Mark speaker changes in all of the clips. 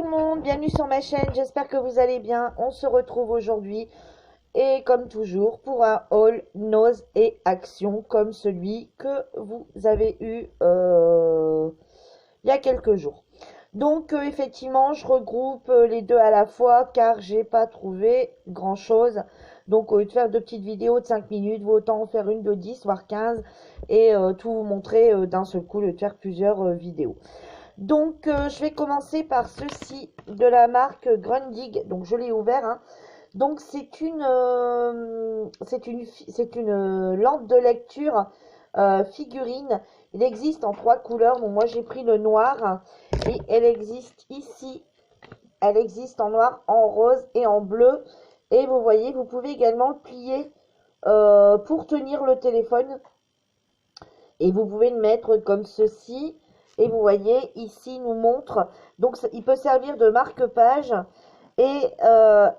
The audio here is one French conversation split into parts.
Speaker 1: tout le monde, bienvenue sur ma chaîne, j'espère que vous allez bien. On se retrouve aujourd'hui et comme toujours pour un haul Nose et Action comme celui que vous avez eu il y a quelques jours. Donc effectivement je regroupe les deux à la fois car j'ai pas trouvé grand chose. Donc au lieu de faire deux petites vidéos de 5 minutes, vaut autant en faire une de 10 voire 15 et tout vous montrer d'un seul coup, au lieu de faire plusieurs vidéos. Donc, je vais commencer par ceci de la marque Grundig. Donc, je l'ai ouvert. Hein. Donc, c'est une lampe de lecture figurine. Il existe en 3 couleurs. Donc, moi, j'ai pris le noir. Et elle existe ici. Elle existe en noir, en rose et en bleu. Et vous voyez, vous pouvez également le plier pour tenir le téléphone. Et vous pouvez le mettre comme ceci. Et vous voyez, ici, il nous montre. Donc, il peut servir de marque-page. Et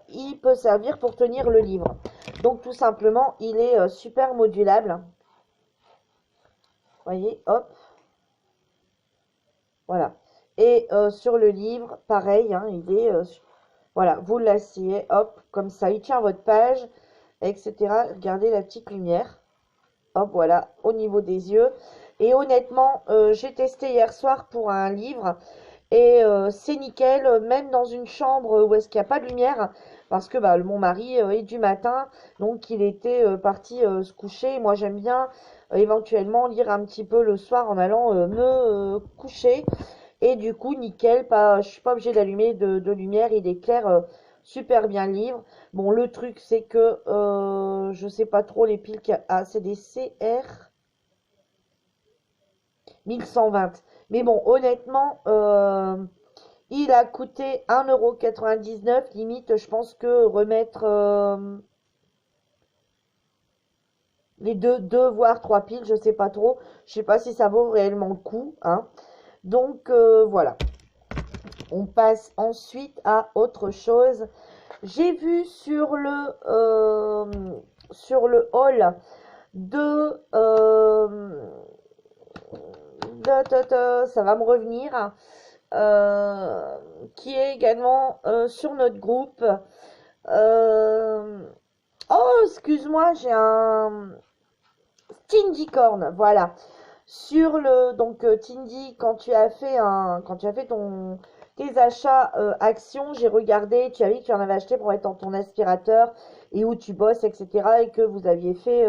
Speaker 1: il peut servir pour tenir le livre. Donc, tout simplement, il est super modulable. Vous voyez, hop. Voilà. Et sur le livre, pareil, hein, il est... voilà, vous l'asseyez, hop, comme ça. Il tient votre page, etc. Regardez la petite lumière. Hop, voilà, au niveau des yeux. Et honnêtement, j'ai testé hier soir pour un livre. Et c'est nickel, même dans une chambre où est-ce qu'il n'y a pas de lumière. Parce que bah, mon mari est du matin. Donc il était parti se coucher. Moi j'aime bien éventuellement lire un petit peu le soir en allant me coucher. Et du coup, nickel, pas, je suis pas obligée d'allumer de lumière. Il éclaire super bien le livre. Bon, le truc, c'est que je sais pas trop les piles qu'il y a. Ah, c'est des CR 1120. Mais bon, honnêtement, il a coûté 1,99 €. Limite, je pense que remettre les deux voire trois piles, je sais pas trop. Je sais pas si ça vaut réellement le coup. Hein. Donc, voilà. On passe ensuite à autre chose. J'ai vu sur le haul de, ça va me revenir, qui est également sur notre groupe. Oh, excuse-moi, j'ai un Tindicorn, voilà. Sur le donc Tindy, quand tu as fait tes achats actions, j'ai regardé, tu as vu que tu en avais acheté pour être dans ton aspirateur et où tu bosses, etc. et que vous aviez fait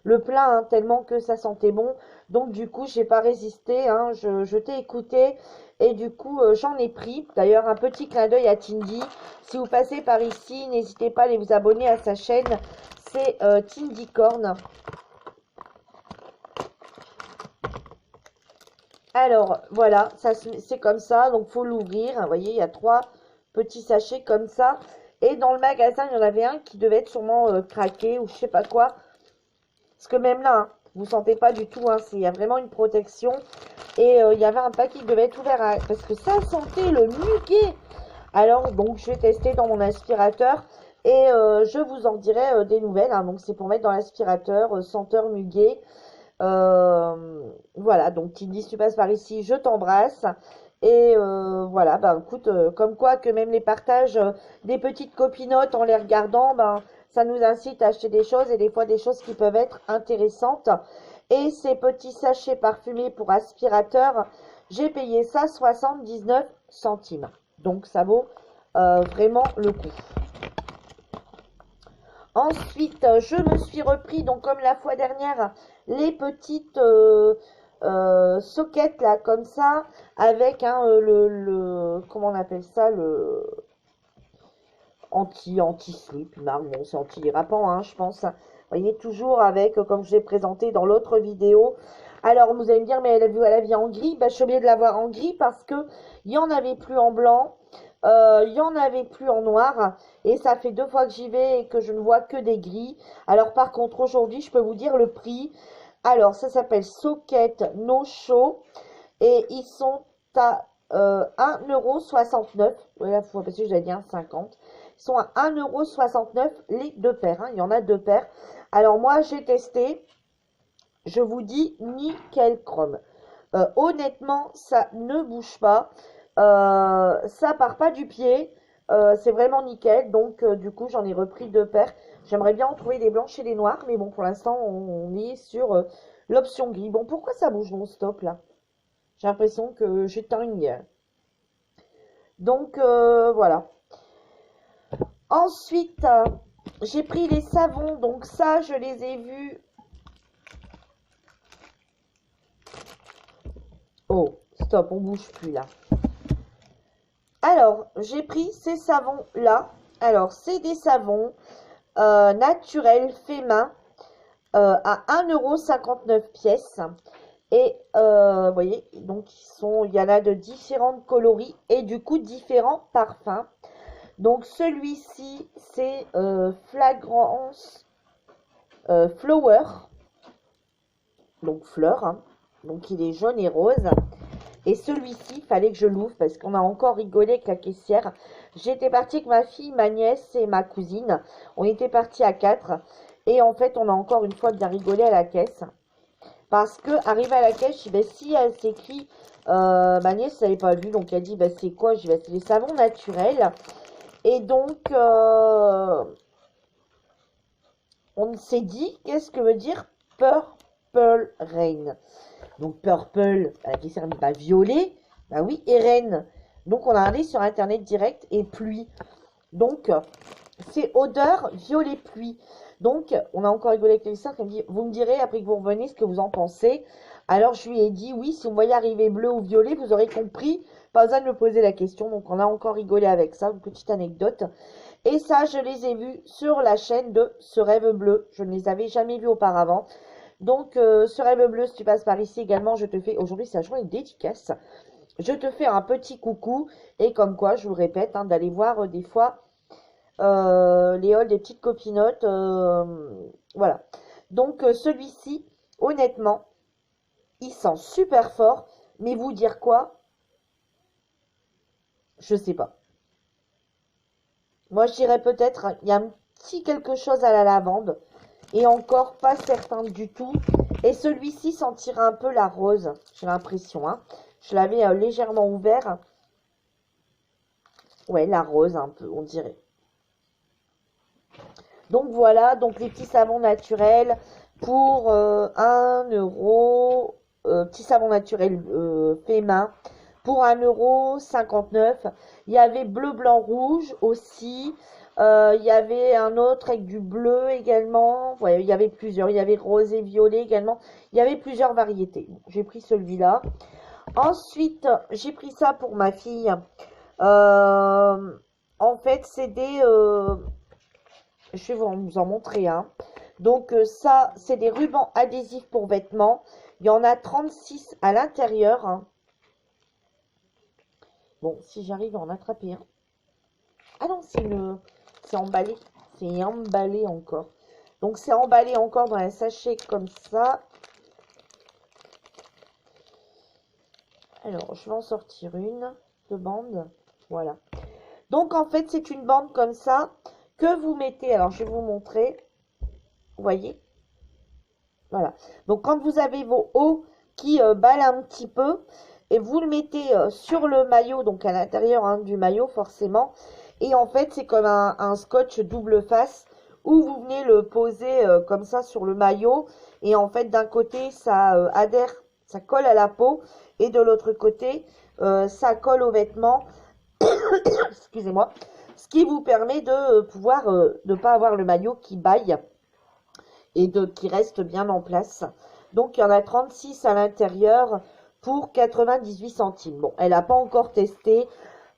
Speaker 1: le plein hein, tellement que ça sentait bon. Donc du coup, j'ai pas résisté, hein, je t'ai écouté et du coup, j'en ai pris. D'ailleurs, un petit clin d'œil à Tindy. Si vous passez par ici, n'hésitez pas à aller vous abonner à sa chaîne. C'est Tindycorn. Alors, voilà, ça c'est comme ça, donc faut l'ouvrir. Vous voyez, il y a 3 petits sachets comme ça. Et dans le magasin, il y en avait un qui devait être sûrement craqué ou je sais pas quoi. Parce que même là, hein, vous sentez pas du tout, hein, il y a vraiment une protection. Et il y avait un paquet qui devait être ouvert parce que ça sentait le muguet. Alors, donc, je vais tester dans mon aspirateur. Et je vous en dirai des nouvelles. Hein, donc, c'est pour mettre dans l'aspirateur senteur muguet. Voilà, donc tu dis, tu passes par ici, je t'embrasse. Et voilà, ben écoute, comme quoi que même les partages des petites copinotes en les regardant, ben ça nous incite à acheter des choses et des fois des choses qui peuvent être intéressantes. Et ces petits sachets parfumés pour aspirateur, j'ai payé ça 79 centimes. Donc ça vaut vraiment le coup. Ensuite, je me suis repris, donc comme la fois dernière, les petites sockets là, comme ça, avec hein, comment on appelle ça, le anti-slip, bon, c'est anti-dérapant, hein, je pense. Vous voyez, toujours avec, comme je l'ai présenté dans l'autre vidéo. Alors, vous allez me dire, mais elle a vu en gris. Bah, je suis obligée de l'avoir en gris parce que il y en avait plus en blanc. Il y en avait plus en noir et ça fait 2 fois que j'y vais et que je ne vois que des gris. Alors par contre aujourd'hui je peux vous dire le prix. Alors ça s'appelle Socket No Show et ils sont à 1,69 €. Ouais, parce que j'avais dit 1,50 €. Ils sont à 1,69 € les 2 paires. Hein. Il y en a 2 paires. Alors moi j'ai testé. Je vous dis nickel chrome. Honnêtement ça ne bouge pas. Ça part pas du pied. C'est vraiment nickel. Donc, du coup, j'en ai repris 2 paires. J'aimerais bien en trouver des blanches et des noires. Mais bon, pour l'instant, on est sur l'option gris. Bon, pourquoi ça bouge non-stop là? J'ai l'impression que j'éteins une lumière. Donc, voilà. Ensuite, j'ai pris les savons. Donc, ça, je les ai vus. Oh, stop, on bouge plus là. Alors, j'ai pris ces savons-là. Alors, c'est des savons naturels faits main à 1,59 € pièce. Et vous voyez, donc il y en a de différentes coloris et du coup différents parfums. Donc celui-ci, c'est Fragrance Flower. Donc fleur. Hein. Donc il est jaune et rose. Et celui-ci, il fallait que je l'ouvre parce qu'on a encore rigolé avec la caissière. J'étais partie avec ma fille, ma nièce et ma cousine. On était partis à 4. Et en fait, on a encore une fois bien rigolé à la caisse. Parce que, arrivé à la caisse, je dis, ben, si elle s'écrit, ma nièce n'avait pas lu, donc elle dit, ben, c'est quoi? Je dis, ben, c'est des savons naturels. Et donc, on s'est dit, qu'est-ce que veut dire Purple Rain? Donc, purple, la caissière dit, bah, violet, bah oui, et rain. Donc, on a allé sur Internet direct et pluie. Donc, c'est odeur violet pluie. Donc, on a encore rigolé avec Lisa qui me dit, vous me direz après que vous revenez ce que vous en pensez. Alors, je lui ai dit, oui, si vous voyez arriver bleu ou violet, vous aurez compris. Pas besoin de me poser la question. Donc, on a encore rigolé avec ça, une petite anecdote. Et ça, je les ai vus sur la chaîne de Ce Rêve Bleu. Je ne les avais jamais vus auparavant. Donc, Ce Rêve Bleu, si tu passes par ici également, je te fais, aujourd'hui, c'est la journée dédicace. Je te fais un petit coucou. Et comme quoi, je vous le répète, hein, d'aller voir des fois les hauls des petites copinotes. Voilà. Donc, celui-ci, honnêtement, il sent super fort. Mais vous dire quoi? Je sais pas. Moi, je dirais peut-être, il y a un petit quelque chose à la lavande. Et encore pas certain du tout. Et celui-ci sentira un peu la rose. J'ai l'impression. Hein. Je l'avais légèrement ouvert. Ouais, la rose un peu, on dirait. Donc voilà, donc les petits savons naturels pour 1 €. Petit savon naturel fait main pour 1,59 €. Il y avait bleu, blanc, rouge aussi. Il y avait un autre avec du bleu également. Ouais, il y avait plusieurs. Il y avait rose et violet également. Il y avait plusieurs variétés. J'ai pris celui-là. Ensuite, j'ai pris ça pour ma fille. En fait, c'est des... je vais vous en montrer un. Donc ça, c'est des rubans adhésifs pour vêtements. Il y en a 36 à l'intérieur. Hein. Bon, si j'arrive à en attraper un. Ah non, c'est emballé. C'est emballé encore. Donc c'est emballé encore dans un sachet comme ça. Alors, je vais en sortir une de bande. Voilà. Donc en fait, c'est une bande comme ça que vous mettez. Alors, je vais vous montrer. Vous voyez? Voilà. Donc quand vous avez vos hauts qui ballent un petit peu, et vous le mettez sur le maillot, donc à l'intérieur hein, du maillot forcément. Et en fait, c'est comme un scotch double face où vous venez le poser comme ça sur le maillot. Et en fait, d'un côté, ça adhère, ça colle à la peau. Et de l'autre côté, ça colle aux vêtements. Excusez-moi. Ce qui vous permet de pouvoir ne pas avoir le maillot qui baille et qui reste bien en place. Donc, il y en a 36 à l'intérieur pour 98 centimes. Bon, elle n'a pas encore testé.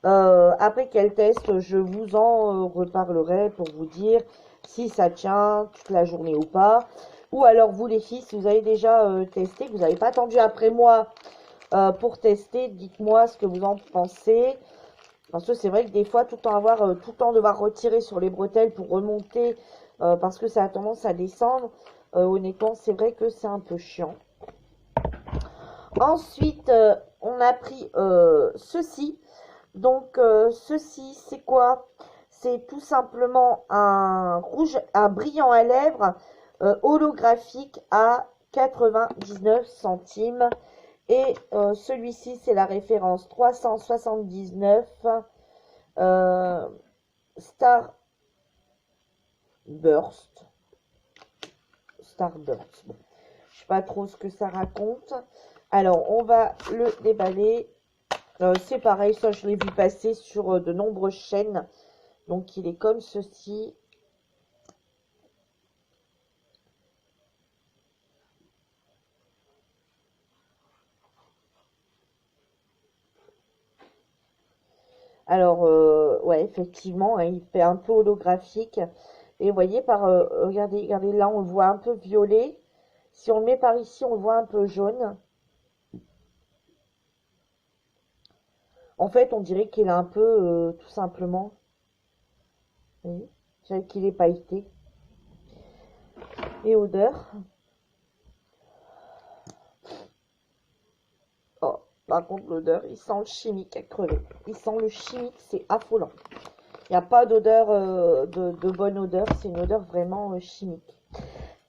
Speaker 1: Après qu'elle teste, je vous en reparlerai pour vous dire si ça tient toute la journée ou pas. Ou alors, vous les filles, si vous avez déjà testé, que vous n'avez pas attendu après moi pour tester, dites-moi ce que vous en pensez. Parce que c'est vrai que des fois, tout le temps devoir retirer sur les bretelles pour remonter parce que ça a tendance à descendre. Honnêtement, c'est vrai que c'est un peu chiant. Ensuite, on a pris ceci. Donc, ceci, c'est quoi? C'est tout simplement un rouge, un brillant à lèvres holographique à 99 centimes. Et celui-ci, c'est la référence 379 Starburst. Starburst. Bon, je sais pas trop ce que ça raconte. Alors, on va le déballer. C'est pareil, ça je l'ai vu passer sur de nombreuses chaînes. Donc, il est comme ceci. Alors, ouais, effectivement, hein, il fait un peu holographique. Et vous voyez, regardez, regardez, là, on le voit un peu violet. Si on le met par ici, on le voit un peu jaune. En fait, on dirait qu'il est un peu, tout simplement, vous voyez, je dirais qu'il est pailleté. Et odeur. Oh, par contre, l'odeur, il sent le chimique à crever. Il sent le chimique, c'est affolant. Il n'y a pas d'odeur, de bonne odeur. C'est une odeur vraiment chimique.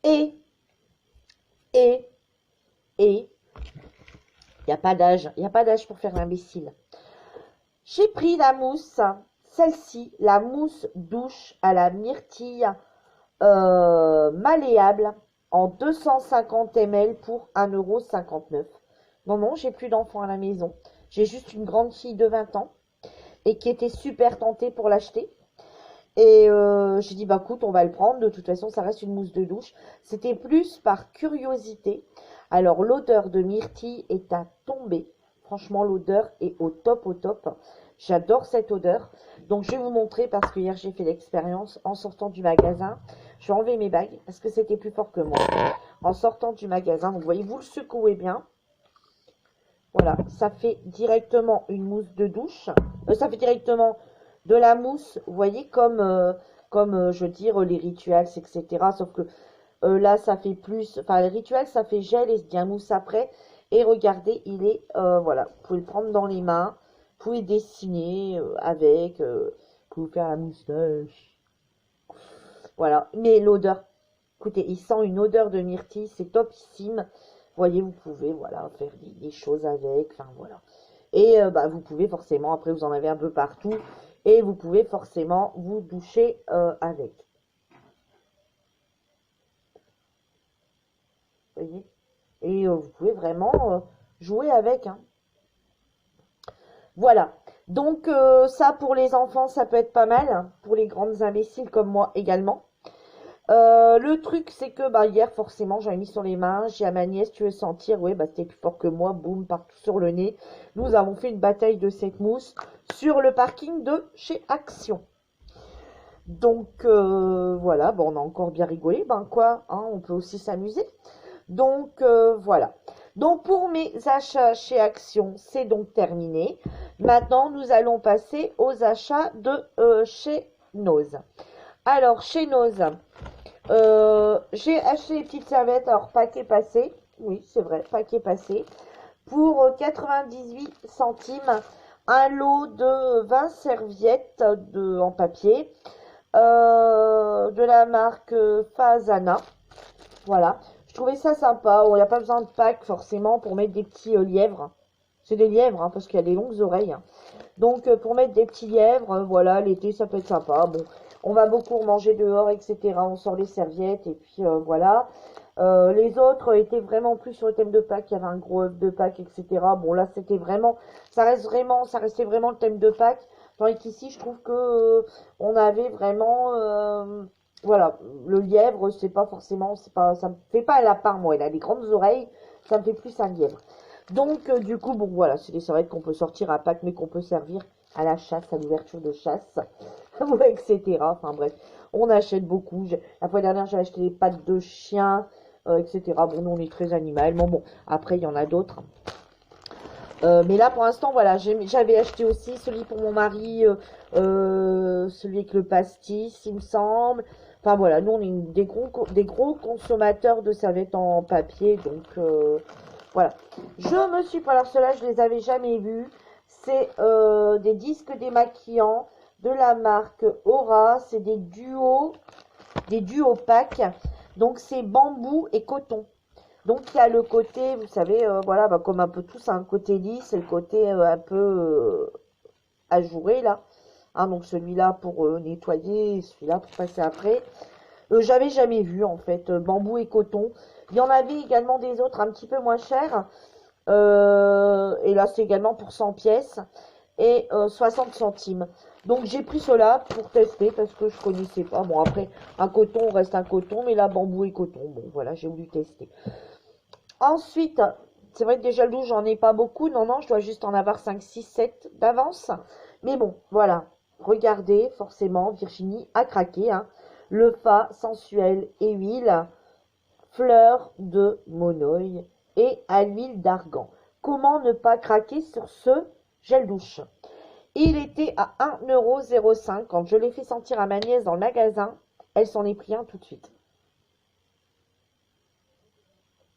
Speaker 1: Et, et, il n'y a pas d'âge. Il n'y a pas d'âge pour faire l'imbécile. J'ai pris la mousse, celle-ci, la mousse douche à la myrtille malléable en 250 ml pour 1,59 €. Non, non, j'ai plus d'enfants à la maison. J'ai juste une grande fille de 20 ans et qui était super tentée pour l'acheter. Et j'ai dit, bah écoute, on va le prendre. De toute façon, ça reste une mousse de douche. C'était plus par curiosité. Alors, l'odeur de myrtille est à tomber. Franchement, l'odeur est au top, au top. J'adore cette odeur. Donc, je vais vous montrer parce que hier, j'ai fait l'expérience en sortant du magasin. Je vais enlever mes bagues parce que c'était plus fort que moi. En sortant du magasin, donc, vous voyez, vous le secouez bien. Voilà, ça fait directement une mousse de douche. Ça fait directement de la mousse, vous voyez, comme, je veux dire, les rituels, etc. Sauf que là, ça fait plus... Enfin, les rituels, ça fait gel et bien mousse après. Et regardez, il est... voilà, vous pouvez le prendre dans les mains. Vous pouvez dessiner avec. Vous pouvez faire la moustache. Voilà, mais l'odeur... Écoutez, il sent une odeur de myrtille, c'est topissime. Vous voyez, vous pouvez, voilà, faire des choses avec, enfin, voilà. Et bah, vous pouvez forcément, après, vous en avez un peu partout. Et vous pouvez forcément vous doucher avec. Vous voyez? Et vous pouvez vraiment jouer avec, hein. Voilà. Donc, ça, pour les enfants, ça peut être pas mal. Hein, pour les grandes imbéciles comme moi également. Le truc, c'est que bah, hier, forcément, j'avais mis sur les mains. J'ai à ma nièce, tu veux sentir? Oui, bah, c'était plus fort que moi. Boum, partout sur le nez. Nous avons fait une bataille de cette mousse sur le parking de chez Action. Donc, voilà. Bon, on a encore bien rigolé. Ben, quoi, hein, on peut aussi s'amuser. Donc, voilà. Donc, pour mes achats chez Action, c'est donc terminé. Maintenant, nous allons passer aux achats de chez Nose. Alors, chez Nose, j'ai acheté les petites serviettes, alors paquet passé, oui c'est vrai, paquet passé, pour 98 centimes, un lot de 20 serviettes en papier, de la marque Fazana, voilà, je trouvais ça sympa. Il n'y a pas besoin de pack forcément pour mettre des petits lièvres, c'est des lièvres hein, parce qu'il y a des longues oreilles, hein. Donc pour mettre des petits lièvres, voilà, l'été ça peut être sympa, bon. On va beaucoup manger dehors, etc. On sort les serviettes et puis voilà. Les autres étaient vraiment plus sur le thème de Pâques. Il y avait un gros œuf de Pâques, etc. Bon là, c'était vraiment, ça restait vraiment le thème de Pâques. Tandis qu'ici, je trouve que on avait vraiment, voilà, le lièvre, c'est pas forcément, ça me fait pas un lapin moi. Il a des grandes oreilles, ça me fait plus un lièvre. Donc du coup, bon voilà, c'est des serviettes qu'on peut sortir à Pâques, mais qu'on peut servir à la chasse, à l'ouverture de chasse. etc. Enfin bref, on achète beaucoup. La fois dernière, j'ai acheté des pattes de chien, etc. Bon, nous, on est très animal. Bon, après, il y en a d'autres. Mais là, pour l'instant, voilà, j'avais acheté aussi celui pour mon mari, celui avec le pastis, il me semble. Enfin, voilà, nous, on est des gros consommateurs de serviettes en papier. Donc, voilà. Je me suis... Alors, ceux-là, je les avais jamais vus. C'est des disques démaquillants de la marque Aura, c'est des duos packs, donc c'est bambou et coton. Donc il y a le côté, vous savez, voilà, bah, comme un peu tous, un côté lisse et le côté un peu ajouré là. Hein, donc celui-là pour nettoyer, celui-là pour passer après. J'avais jamais vu en fait, bambou et coton. Il y en avait également des autres un petit peu moins chers. Et là c'est également pour 100 pièces et 60 centimes. Donc j'ai pris cela pour tester parce que je connaissais pas. Bon après, un coton reste un coton, mais là bambou et coton. Bon voilà, j'ai voulu tester. Ensuite, c'est vrai que des gels douche, j'en ai pas beaucoup. Non, non, je dois juste en avoir 5, 6, 7 d'avance. Mais bon, voilà. Regardez, forcément, Virginie a craqué. Hein. Le Fa sensuel et huile, fleur de monoï et à l'huile d'argan. Comment ne pas craquer sur ce gel douche? Il était à 1,05 € quand je l'ai fait sentir à ma nièce dans le magasin. Elle s'en est pris un tout de suite.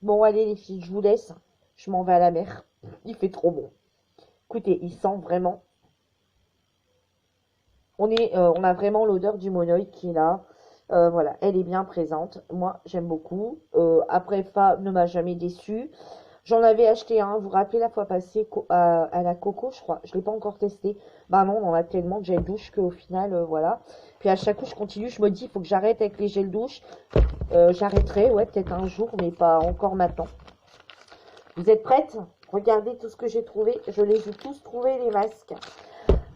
Speaker 1: Bon, allez les filles, je vous laisse. Je m'en vais à la mer. Il fait trop bon. Écoutez, il sent vraiment. On a vraiment l'odeur du monoï qui est là. Voilà, elle est bien présente. Moi, j'aime beaucoup. Après, Fa ne m'a jamais déçu. J'en avais acheté un, vous vous rappelez la fois passée à la Coco, je crois. Je ne l'ai pas encore testé. Bah non, on en a tellement de gel douche qu'au final, voilà. Puis à chaque coup, je continue, je me dis, il faut que j'arrête avec les gels douche. J'arrêterai, ouais, peut-être un jour, mais pas encore maintenant. Vous êtes prêtes? Regardez tout ce que j'ai trouvé. Je les ai tous trouvés, les masques.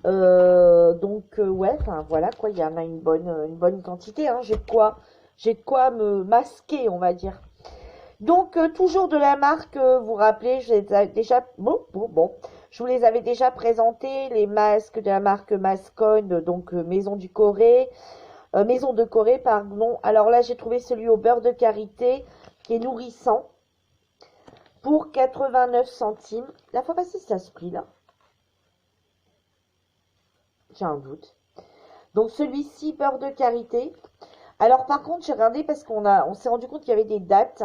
Speaker 1: Donc, ouais, enfin, voilà, quoi. Il y en a une bonne quantité. Hein. J'ai de quoi me masquer, on va dire. Donc, toujours de la marque, vous vous rappelez, je les ai déjà... Bon. Je vous les avais déjà présentés, les masques de la marque Mascone, donc Maison de Corée, pardon. Alors là, j'ai trouvé celui au beurre de karité, qui est nourrissant, pour 89 centimes. La fois passée, c'est à ce prix-là. J'ai un doute. Donc, celui-ci, beurre de karité. Alors, par contre, j'ai regardé parce on s'est rendu compte qu'il y avait des dates.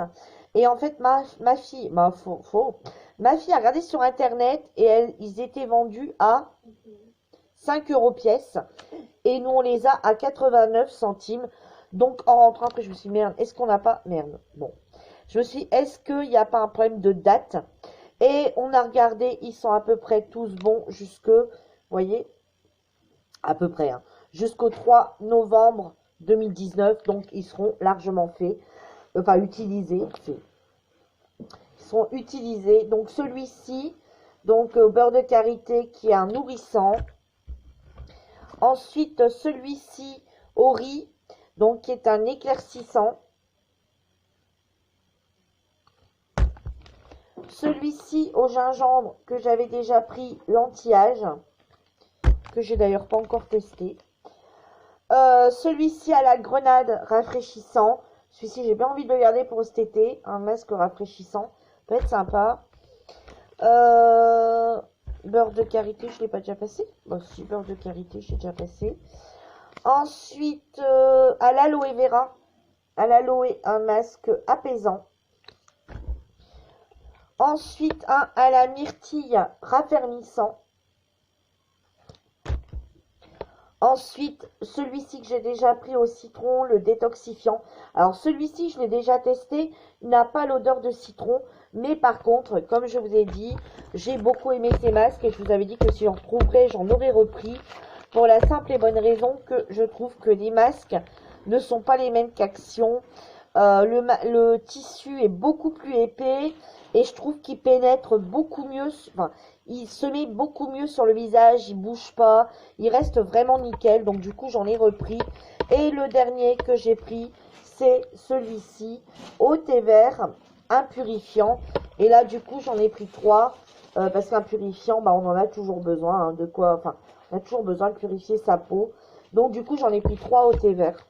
Speaker 1: Et en fait, ma fille, ma fille a regardé sur Internet et ils étaient vendus à 5 € pièce. Et nous, on les a à 89 centimes. Donc, en rentrant, après, je me suis dit, merde, est-ce qu'on n'a pas... Merde, bon. Je me suis dit, est-ce qu'il n'y a pas un problème de date? Et on a regardé, ils sont à peu près tous bons jusque, vous voyez, à peu près, hein, jusqu'au 3 novembre 2019. Donc, ils seront largement faits, enfin, utilisés. Ils seront utilisés. Donc, celui-ci, donc, beurre de karité qui est un nourrissant. Ensuite, celui-ci au riz, donc qui est un éclaircissant. Celui-ci au gingembre que j'avais déjà pris, l'anti-âge, que j'ai d'ailleurs pas encore testé. Celui-ci à la grenade rafraîchissant. Celui-ci, j'ai bien envie de le garder pour cet été. Un masque rafraîchissant. Peut être sympa. Beurre de karité, je ne l'ai pas déjà passé. Bon, si, beurre de karité, j'ai déjà passé. Ensuite, à l'aloe vera. À l'aloe, un masque apaisant. Ensuite, un à la myrtille raffermissant. Ensuite, celui-ci que j'ai déjà pris au citron, le détoxifiant. Alors, celui-ci, je l'ai déjà testé. Il n'a pas l'odeur de citron. Mais par contre, comme je vous ai dit, j'ai beaucoup aimé ces masques. Et je vous avais dit que si j'en retrouverais, j'en aurais repris. Pour la simple et bonne raison que je trouve que les masques ne sont pas les mêmes qu'Action. Le tissu est beaucoup plus épais. Et je trouve qu'il pénètre beaucoup mieux. Enfin, il se met beaucoup mieux sur le visage, il bouge pas, il reste vraiment nickel. Donc du coup, j'en ai repris. Et le dernier que j'ai pris, c'est celui-ci, au thé vert, un purifiant. Et là, du coup, j'en ai pris 3. Parce qu'un purifiant, bah, on en a toujours besoin. Hein, de quoi, enfin, on a toujours besoin de purifier sa peau. Donc du coup, j'en ai pris 3 au thé vert.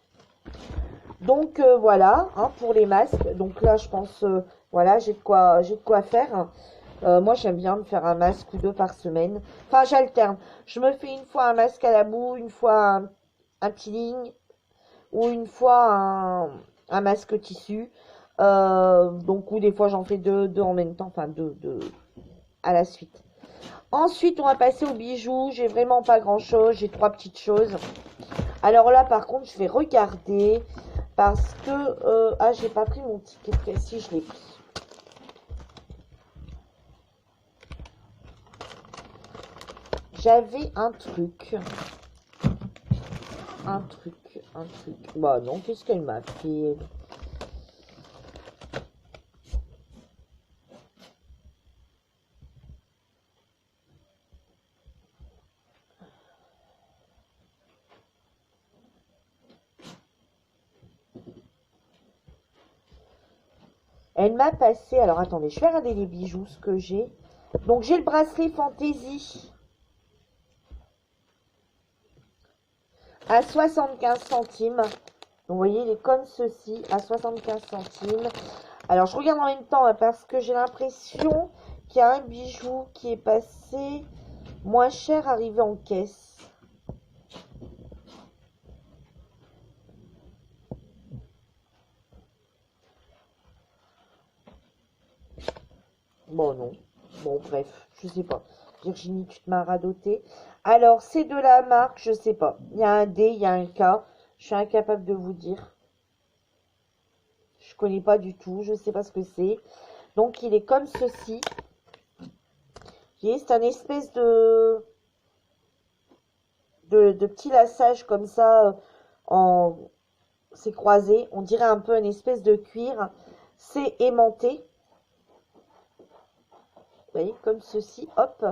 Speaker 1: Donc voilà, hein, pour les masques. Donc là, je pense, voilà, j'ai de quoi faire. Moi, j'aime bien me faire un masque ou deux par semaine. Enfin, j'alterne. Je me fais une fois un masque à la boue, une fois un peeling, ou une fois un masque tissu. Donc, ou des fois, j'en fais deux en même temps. Enfin, deux à la suite. Ensuite, on va passer aux bijoux. J'ai vraiment pas grand-chose. J'ai 3 petites choses. Alors là, par contre, je vais regarder. Parce que... ah, j'ai pas pris mon ticket. Si, je l'ai pris. J'avais un truc. Un truc. Bah non, qu'est-ce qu'elle m'a fait? Elle m'a passé... Alors attendez, je vais regarder les bijoux, ce que j'ai. Donc j'ai le bracelet Fantaisie à 75 centimes. Donc vous voyez, il est comme ceci, à 75 centimes. Alors je regarde en même temps hein, parce que j'ai l'impression qu'il y a un bijou qui est passé moins cher arrivé en caisse. Bon, non. Bon, bref, je sais pas. Virginie, tu te m'as radoté. Alors, c'est de la marque, je sais pas. Il y a un D, il y a un K. Je suis incapable de vous dire. Je connais pas du tout. Je sais pas ce que c'est. Donc, il est comme ceci. Vous voyez, c'est un espèce de petit lassage comme ça. C'est croisé. On dirait un peu une espèce de cuir. C'est aimanté. Vous voyez, comme ceci, hop.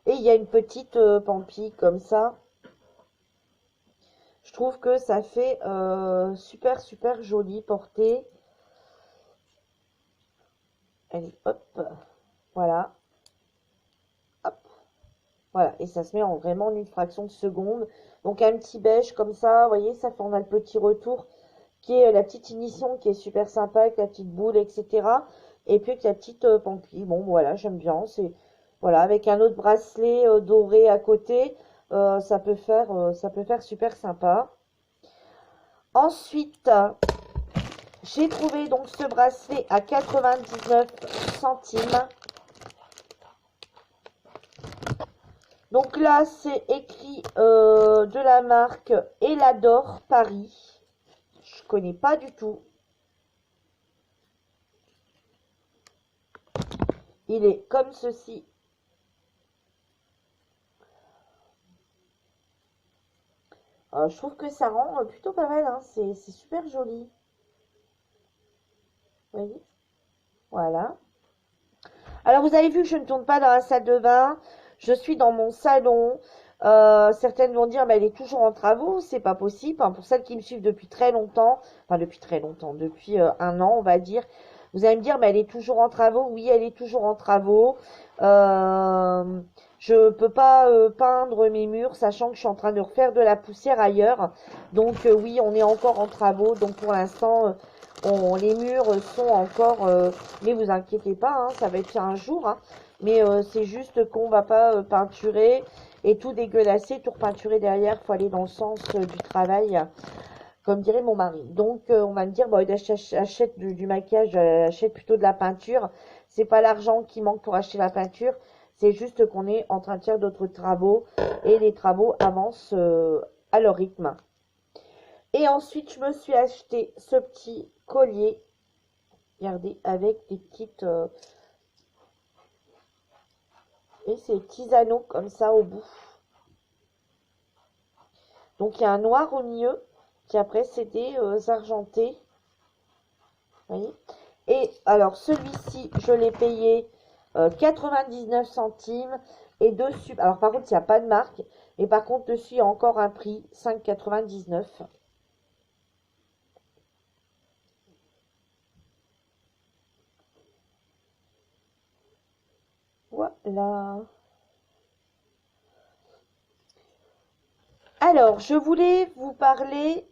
Speaker 1: Et il y a une petite pampille comme ça. Je trouve que ça fait super, super joli porté. Allez, hop, voilà. Hop, voilà. Et ça se met vraiment en une fraction de seconde. Donc un petit beige comme ça, vous voyez, ça fait, on a le petit retour qui est la petite ignition qui est super sympa avec la petite boule, etc. Et puis avec la petite pampille. Bon, voilà, j'aime bien. C'est voilà, avec un autre bracelet doré à côté, ça peut faire super sympa. Ensuite, j'ai trouvé donc ce bracelet à 99 centimes. Donc là, c'est écrit de la marque Elador Paris. Je connais pas du tout. Il est comme ceci. Je trouve que ça rend plutôt pas mal. Hein. C'est super joli. Vous voyez? Voilà. Alors, vous avez vu que je ne tourne pas dans la salle de bain. Je suis dans mon salon. Certaines vont dire, mais elle est toujours en travaux. C'est pas possible. Hein, pour celles qui me suivent depuis très longtemps, enfin depuis très longtemps, depuis un an, on va dire. Vous allez me dire, mais elle est toujours en travaux. Oui, elle est toujours en travaux. Je peux pas peindre mes murs, sachant que je suis en train de refaire de la poussière ailleurs. Donc oui, on est encore en travaux. Donc pour l'instant, les murs sont encore... mais vous inquiétez pas, hein, ça va être fait un jour. Hein, mais c'est juste qu'on va pas peinturer et tout dégueulasser, tout repeinturer derrière. Faut aller dans le sens du travail, comme dirait mon mari. Donc on va me dire, bon, achète du maquillage, achète plutôt de la peinture. C'est pas l'argent qui manque pour acheter la peinture. C'est juste qu'on est en train de faire d'autres travaux et les travaux avancent à leur rythme. Et ensuite, je me suis acheté ce petit collier, regardez, avec des petites... et ces petits anneaux comme ça au bout. Donc, il y a un noir au milieu, qui après, c'est des argentés. Vous voyez? Et alors, celui-ci, je l'ai payé 99 centimes. Et dessus, alors par contre, il n'y a pas de marque. Et par contre, dessus, il y a encore un prix, 5,99 €. Voilà. Alors, je voulais vous parler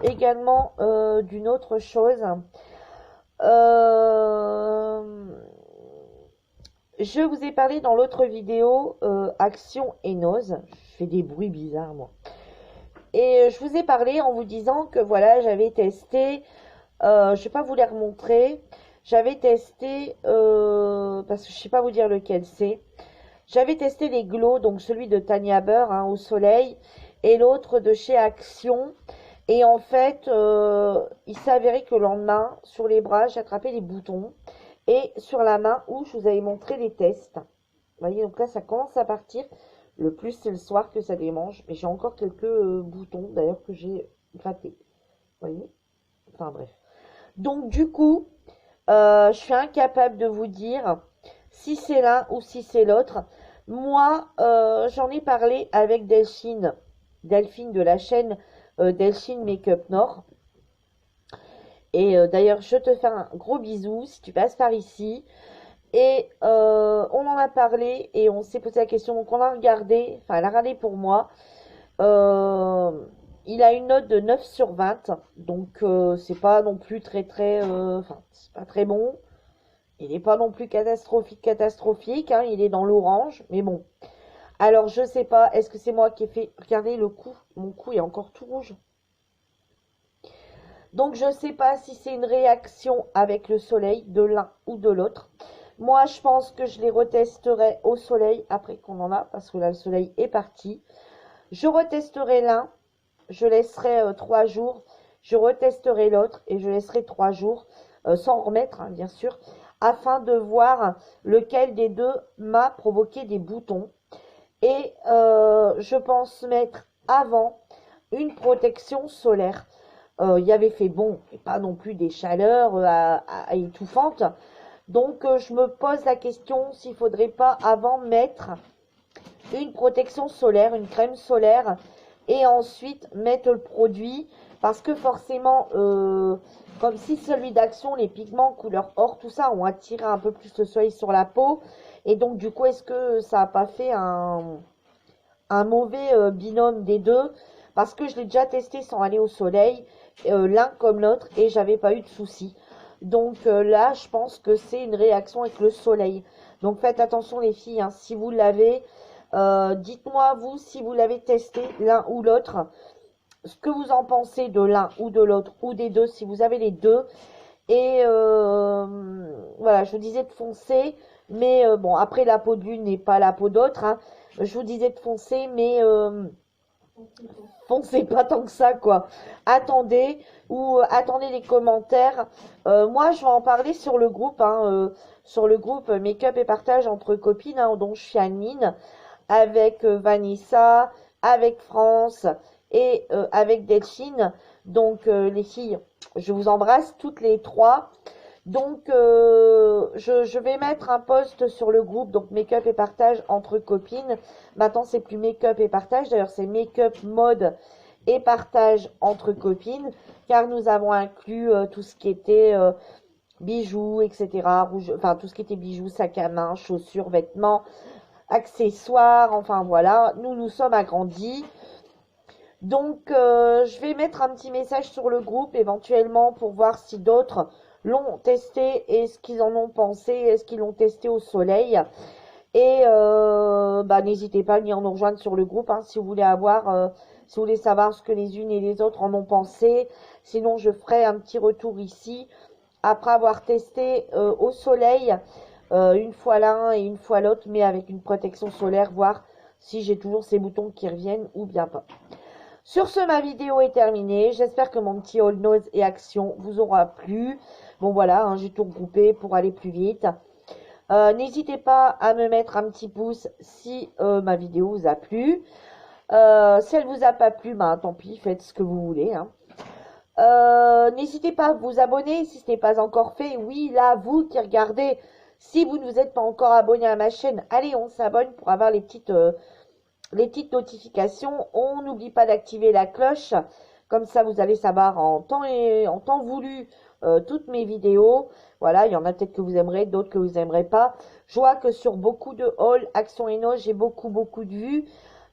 Speaker 1: également d'une autre chose. Je vous ai parlé dans l'autre vidéo Action et Nose. Je fais des bruits bizarres, moi. Et je vous ai parlé en vous disant que voilà, j'avais testé. Je ne vais pas vous les remontrer. J'avais testé, parce que je ne sais pas vous dire lequel c'est. J'avais testé les glows, donc celui de Tania Burr hein, au soleil et l'autre de chez Action. Et en fait, il s'est avéré que le lendemain, sur les bras, j'ai attrapé les boutons. Et sur la main où je vous avais montré les tests. Vous voyez, donc là, ça commence à partir. Le plus, c'est le soir que ça démange. Mais j'ai encore quelques boutons, d'ailleurs, que j'ai grattés. Vous voyez? Enfin, bref. Donc, du coup, je suis incapable de vous dire si c'est l'un ou si c'est l'autre. Moi, j'en ai parlé avec Delphine de la chaîne Delphine Makeup Nord. Et d'ailleurs, je te fais un gros bisou si tu passes par ici. Et on en a parlé et on s'est posé la question. Donc, on a regardé, enfin, elle a regardé pour moi. Euh, il a une note de 9 sur 20. Donc, c'est pas non plus enfin, c'est pas très bon. Il n'est pas non plus catastrophique, hein, il est dans l'orange, mais bon. Alors, je sais pas, est-ce que c'est moi qui ai fait... Regardez le cou, mon cou est encore tout rouge. Donc, je sais pas si c'est une réaction avec le soleil de l'un ou de l'autre. Moi, je pense que je les retesterai au soleil après qu'on en a, parce que là, le soleil est parti. Je retesterai l'un, je laisserai 3 jours. Je retesterai l'autre et je laisserai 3 jours, sans remettre, hein, bien sûr, afin de voir lequel des deux m'a provoqué des boutons. Et je pense mettre avant une protection solaire. Il y avait fait bon, et pas non plus des chaleurs étouffantes. Donc je me pose la question s'il ne faudrait pas avant mettre une protection solaire, une crème solaire, et ensuite mettre le produit. Parce que forcément, comme si celui d'Action, les pigments couleur or, tout ça, ont attiré un peu plus le soleil sur la peau. Et donc, du coup, est-ce que ça n'a pas fait un mauvais binôme des deux? Parce que je l'ai déjà testé sans aller au soleil, l'un comme l'autre, et j'avais pas eu de soucis. Donc là, je pense que c'est une réaction avec le soleil. Donc faites attention les filles, hein, si vous l'avez, dites-moi vous si vous l'avez testé l'un ou l'autre, ce que vous en pensez de l'un ou de l'autre ou des deux, si vous avez les deux. Et voilà, je vous disais de foncer, mais bon, après la peau de l'une n'est pas la peau d'autre, hein. Je vous disais de foncer, mais foncez pas tant que ça, quoi. Attendez, ou attendez les commentaires. Moi, je vais en parler sur le groupe, hein, sur le groupe Make-up et Partage entre copines, hein, dont je suis admin, avec Vanessa, avec France et avec Delphine. Donc, les filles, je vous embrasse toutes les trois. Donc, je vais mettre un post sur le groupe, donc Make-up et Partage entre copines. Maintenant, c'est plus Make-up et Partage, d'ailleurs, c'est Make-up, mode et partage entre copines, car nous avons inclus tout ce qui était bijoux, etc. Enfin, tout ce qui était bijoux, sac à main, chaussures, vêtements, accessoires, enfin voilà, nous sommes agrandis. Donc, je vais mettre un petit message sur le groupe éventuellement pour voir si d'autres l'ont testé et ce qu'ils en ont pensé, est-ce qu'ils l'ont testé au soleil. Et n'hésitez pas à venir nous rejoindre sur le groupe, hein, si vous voulez si vous voulez savoir ce que les unes et les autres en ont pensé. Sinon, je ferai un petit retour ici après avoir testé au soleil une fois l'un et une fois l'autre, mais avec une protection solaire, voir si j'ai toujours ces boutons qui reviennent ou bien pas. Sur ce, ma vidéo est terminée. J'espère que mon petit haul nose et action vous aura plu. Bon voilà, hein, j'ai tout regroupé pour aller plus vite. N'hésitez pas à me mettre un petit pouce si ma vidéo vous a plu. Si elle vous a pas plu, ben tant pis, faites ce que vous voulez, hein. N'hésitez pas à vous abonner si ce n'est pas encore fait. Oui, là, vous qui regardez, si vous ne vous êtes pas encore abonné à ma chaîne, allez, on s'abonne pour avoir les petites notifications. On n'oublie pas d'activer la cloche. Comme ça, vous allez savoir en temps voulu toutes mes vidéos. Voilà, il y en a peut-être que vous aimerez, d'autres que vous n'aimerez pas. Je vois que sur beaucoup de hauls, Action et No, j'ai beaucoup de vues.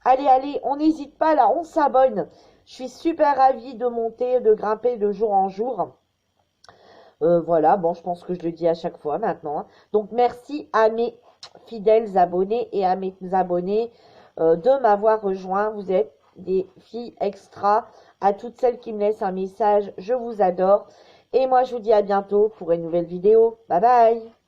Speaker 1: Allez, on n'hésite pas là, on s'abonne. Je suis super ravie de monter, de grimper de jour en jour. Voilà, bon, je pense que je le dis à chaque fois maintenant, hein. Donc, merci à mes fidèles abonnés et à mes abonnés de m'avoir rejoint. Vous êtes des filles extra. À toutes celles qui me laissent un message, je vous adore. Et moi, je vous dis à bientôt pour une nouvelle vidéo. Bye bye!